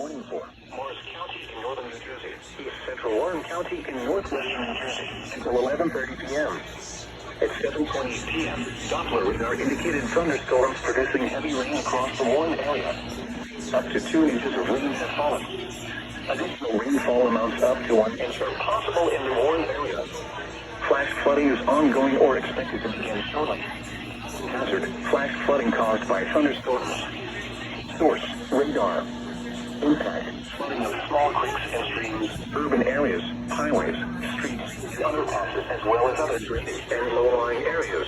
warning for Morris County in northern New Jersey, East Central Warren County in northwestern New Jersey until 11:30 p.m. At 7:20 p.m., Doppler radar indicated thunderstorms producing heavy rain across the Warren area. Up to 2 inches of rain have fallen. Additional rainfall amounts up to 1 inch are possible in the Warren area. Flash flooding is ongoing or expected to begin shortly. Hazard: flash flooding caused by thunderstorms. Source: radar. Impact: flooding of small creeks and streams, urban areas, highways, streets, and underpasses, as well as other drainage and low-lying areas.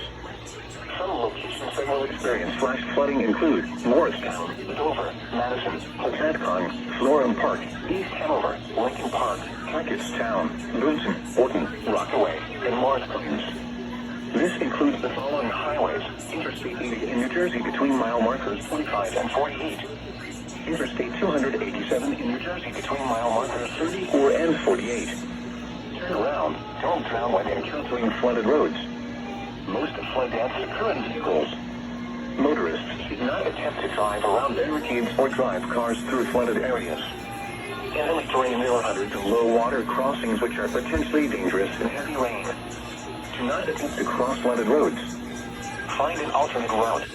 Some locations that will experience flash flooding include Morristown, Dover, Madison, Potatcon, Florham Park, East Hanover, Lincoln Park, Hackettstown, Boonton, Orton, Rockaway, and Morris Plains. This includes the following highways: Interstate 80 in New Jersey between mile markers 25 and 48. Interstate 287 in New Jersey between mile markers 34 and 48. Turn around. Don't drown when encountering flooded roads. Most flood deaths occur in vehicles. Motorists should not attempt to drive around barricades or drive cars through flooded areas. Heavily terrain or under to low water crossings which are potentially dangerous in heavy rain. Do not attempt to cross flooded roads. Find an alternate route.